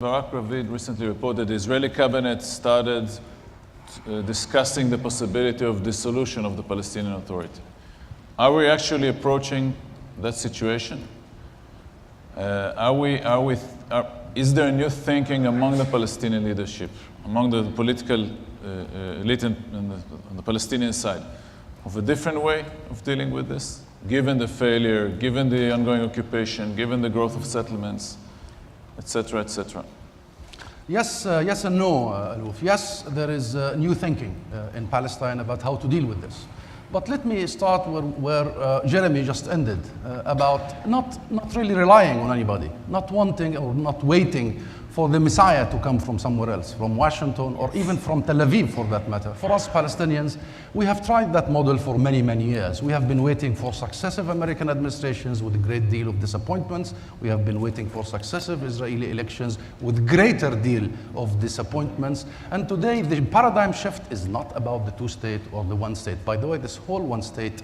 Barak Ravid recently reported the Israeli cabinet started discussing the possibility of dissolution of the Palestinian Authority. Are we actually approaching that situation? Is there new thinking among the Palestinian leadership, among the political elite on the Palestinian side, of a different way of dealing with this, given the failure, given the ongoing occupation, given the growth of settlements, etc., etc.? Yes, yes and no, Aloof. Yes, there is new thinking in Palestine about how to deal with this. But let me start where Jeremy just ended, about not really relying on anybody, not wanting or not waiting for the Messiah to come from somewhere else, from Washington or even from Tel Aviv for that matter. For us Palestinians, we have tried that model for many, many years. We have been waiting for successive American administrations with a great deal of disappointments. We have been waiting for successive Israeli elections with greater deal of disappointments. And today the paradigm shift is not about the two-state or the one-state. By the way, this whole one-state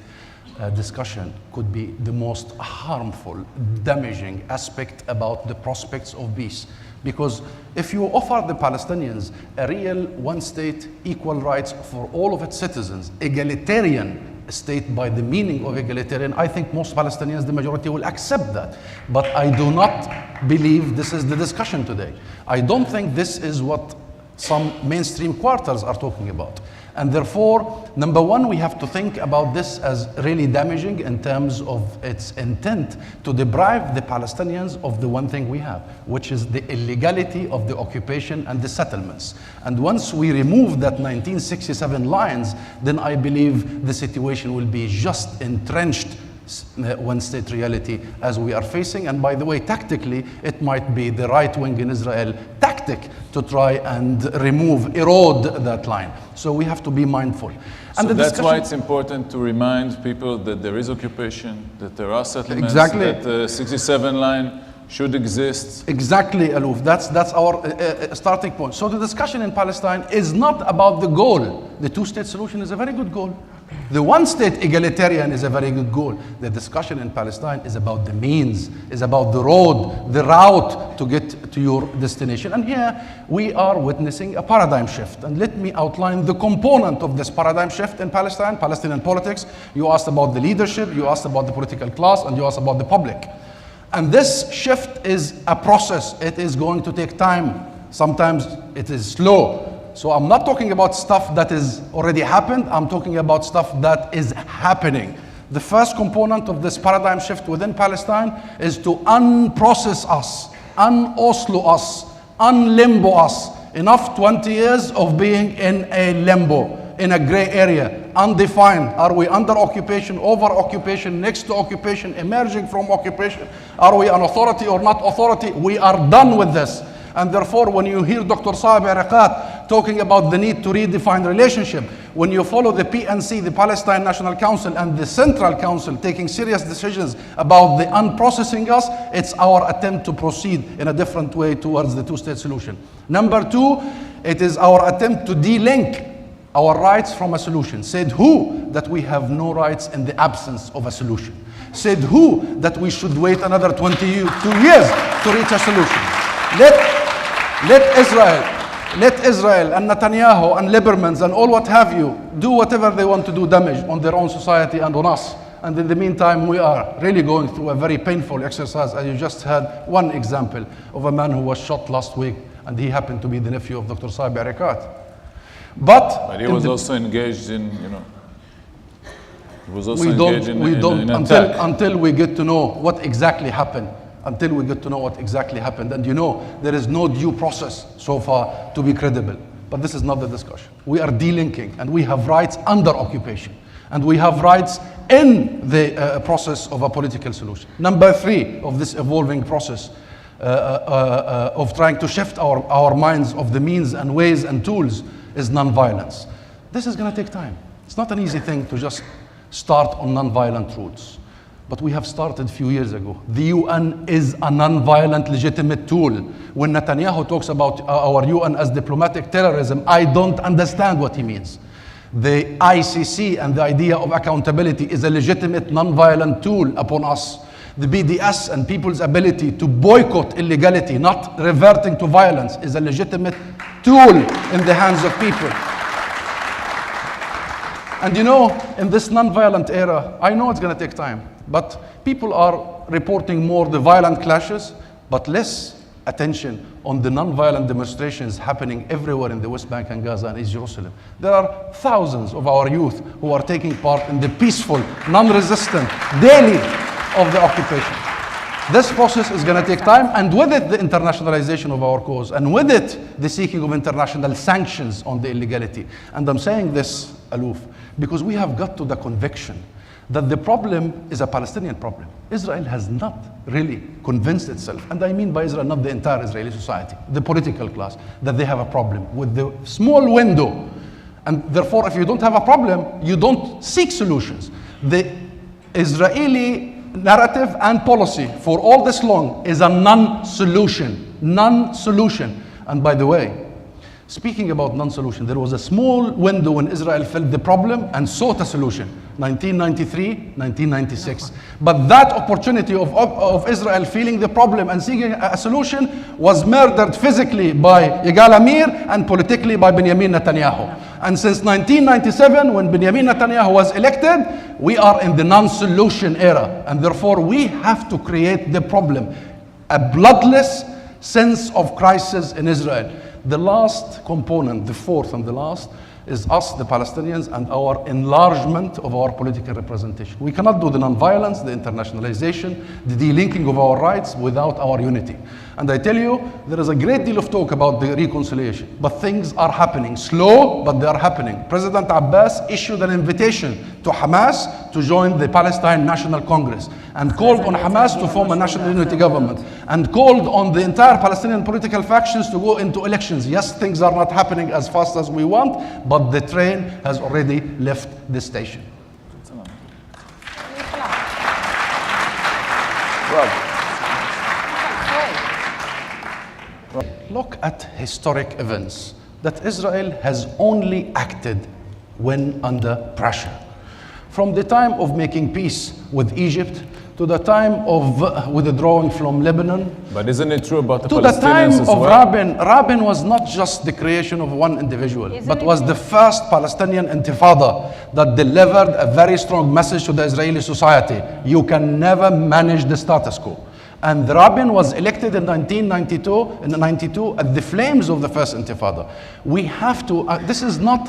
discussion could be the most harmful, damaging aspect about the prospects of peace. Because if you offer the Palestinians a real one-state, equal rights for all of its citizens, egalitarian state by the meaning of egalitarian, I think most Palestinians, the majority, will accept that. But I do not believe this is the discussion today. I don't think this is what some mainstream quarters are talking about. And therefore, number one, we have to think about this as really damaging in terms of its intent to deprive the Palestinians of the one thing we have, which is the illegality of the occupation and the settlements. And once we remove that 1967 lines, then I believe the situation will be just entrenched one-state reality as we are facing. And by the way, tactically, it might be the right wing in Israel tactic to try and erode that line. So we have to be mindful. And so that's why it's important to remind people that there is occupation, that there are settlements, exactly, that the 67 line should exist. Exactly, Aloof. That's our starting point. So the discussion in Palestine is not about the goal. The two-state solution is a very good goal. The one-state egalitarian is a very good goal. The discussion in Palestine is about the means, is about the road, the route to get to your destination. And here we are witnessing a paradigm shift. And let me outline the component of this paradigm shift in Palestine, Palestinian politics. You asked about the leadership, you asked about the political class, and you asked about the public. And this shift is a process. It is going to take time. Sometimes it is slow. So I'm not talking about stuff that is already happened. I'm talking about stuff that is happening. The first component of this paradigm shift within Palestine is to unprocess us, un-Oslo us, un-limbo us. Enough 20 years of being in a limbo, in a gray area, undefined. Are we under occupation, over occupation, next to occupation, emerging from occupation? Are we an authority or not authority? We are done with this. And therefore, when you hear Dr. Saeb Erekat talking about the need to redefine relationship, when you follow the PNC, the Palestine National Council, and the Central Council taking serious decisions about the unprocessing us, it's our attempt to proceed in a different way towards the two-state solution. Number two, it is our attempt to de-link our rights from a solution. Said who? That we have no rights in the absence of a solution. Said who? That we should wait another 22 years to reach a solution. Let Israel and Netanyahu and Lieberman and all what have you do whatever they want to do damage on their own society and on us. And in the meantime, we are really going through a very painful exercise. And you just had one example of a man who was shot last week, and he happened to be the nephew of Dr. Saeb Erekat. But he was also engaged in, he was also engaged in an attack. Until we get to know what exactly happened. And there is no due process so far to be credible. But this is not the discussion. We are delinking, and we have rights under occupation. And we have rights in the process of a political solution. Number three of this evolving process of trying to shift our minds of the means and ways and tools is nonviolence. This is going to take time. It's not an easy thing to just start on nonviolent rules. But we have started a few years ago. The UN is a non-violent legitimate tool. When Netanyahu talks about our UN as diplomatic terrorism, I don't understand what he means. The ICC and the idea of accountability is a legitimate non-violent tool upon us. The BDS and people's ability to boycott illegality, not reverting to violence, is a legitimate tool in the hands of people. And you know, in this non-violent era, I know it's going to take time, but people are reporting more the violent clashes, but less attention on the non-violent demonstrations happening everywhere in the West Bank and Gaza and East Jerusalem. There are thousands of our youth who are taking part in the peaceful, non-resistant, daily of the occupation. This process is going to take time, and with it, the internationalization of our cause, and with it, the seeking of international sanctions on the illegality. And I'm saying this, Aloof, because we have got to the conviction that the problem is a Palestinian problem. Israel has not really convinced itself, and I mean by Israel, not the entire Israeli society, the political class, that they have a problem with the small window. And therefore, if you don't have a problem, you don't seek solutions. The Israeli narrative and policy for all this long is a non-solution. Non-solution. And by the way, speaking about non-solution, there was a small window when Israel felt the problem and sought a solution. 1993, 1996. But that opportunity of Israel feeling the problem and seeking a solution was murdered physically by Yigal Amir and politically by Benjamin Netanyahu. And since 1997, when Benjamin Netanyahu was elected, we are in the non-solution era. And therefore, we have to create the problem. A bloodless sense of crisis in Israel. The last component, the fourth and the last, is us, the Palestinians, and our enlargement of our political representation. We cannot do the non-violence, the internationalization, the delinking of our rights without our unity. And I tell you, there is a great deal of talk about the reconciliation, but things are happening. Slow, but they are happening. President Abbas issued an invitation to Hamas to join the Palestine National Congress and called on Hamas to form a national unity government and called on the entire Palestinian political factions to go into elections. Yes, things are not happening as fast as we want, but the train has already left the station. Look at historic events that Israel has only acted when under pressure. From the time of making peace with Egypt to the time of withdrawing from Lebanon. But isn't it true about the to the time Palestinians as of well? Rabin? Rabin was not just the creation of one individual, but was the first Palestinian intifada that delivered a very strong message to the Israeli society. You can never manage the status quo. And Rabin was elected in 1992 at the flames of the first intifada. We have to, this is not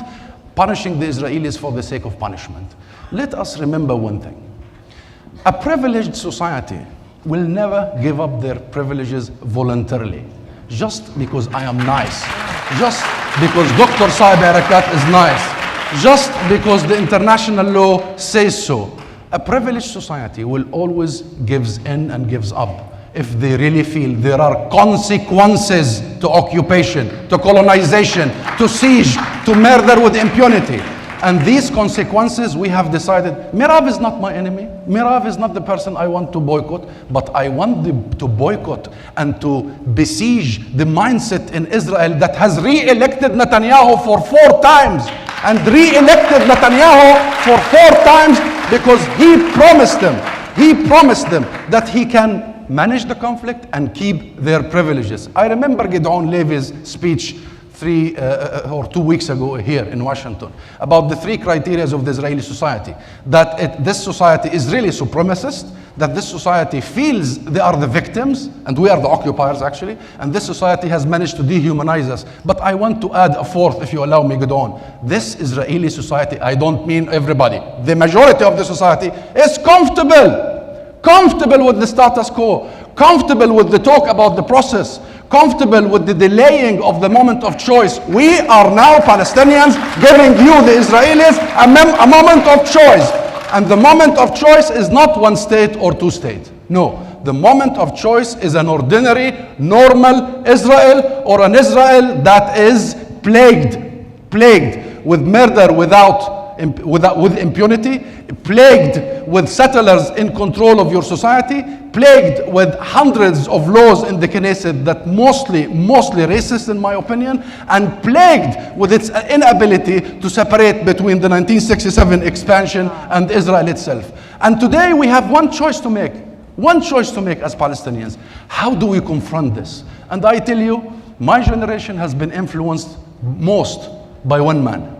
punishing the Israelis for the sake of punishment. Let us remember one thing. A privileged society will never give up their privileges voluntarily. Just because I am nice. Just because Dr. Saeb Erekat is nice. Just because the international law says so. A privileged society will always gives in and gives up if they really feel there are consequences to occupation, to colonization, to siege, to murder with impunity. And these consequences, we have decided, Mirav is not my enemy. Mirav is not the person I want to boycott, but I want to boycott and to besiege the mindset in Israel that has re-elected Netanyahu for 4 times. And re-elected Netanyahu for 4 times because he promised them that he can manage the conflict and keep their privileges. I remember Gideon Levy's speech 3 or 2 weeks ago here in Washington about the 3 criteria of the Israeli society. That this society is really supremacist, that this society feels they are the victims, and we are the occupiers actually, and this society has managed to dehumanize us. But I want to add a 4th, if you allow me, Gideon. This Israeli society, I don't mean everybody, the majority of the society is comfortable with the status quo, comfortable with the talk about the process, comfortable with the delaying of the moment of choice. We are now Palestinians giving you, the Israelis, a moment of choice. And the moment of choice is not 1 state or 2 states. No, the moment of choice is an ordinary, normal Israel, or an Israel that is plagued with murder with impunity, plagued with settlers in control of your society, plagued with hundreds of laws in the Knesset that mostly racist in my opinion, and plagued with its inability to separate between the 1967 expansion and Israel itself. And today we have one choice to make. one choice to make as Palestinians. How do we confront this? And I tell you, my generation has been influenced most by one man,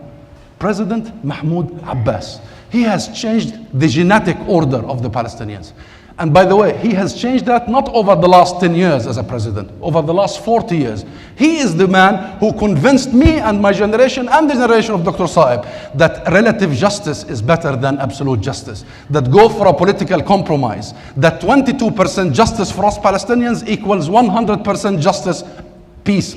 President Mahmoud Abbas. He has changed the genetic order of the Palestinians. And by the way, he has changed that not over the last 10 years as a president, over the last 40 years. He is the man who convinced me and my generation and the generation of Dr. Saeb that relative justice is better than absolute justice, that go for a political compromise, that 22% justice for us Palestinians equals 100% justice, peace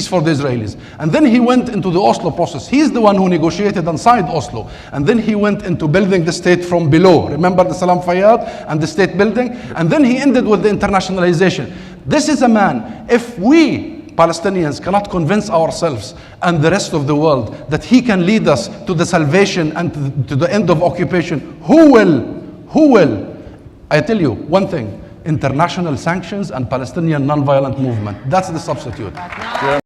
for the Israelis. And then he went into the Oslo process. He's the one who negotiated and signed Oslo. And then he went into building the state from below. Remember the Salam Fayyad and the state building? And then he ended with the internationalization. This is a man, if we Palestinians cannot convince ourselves and the rest of the world that he can lead us to the salvation and to the end of occupation, who will? Who will? I tell you one thing, international sanctions and Palestinian non-violent movement. That's the substitute.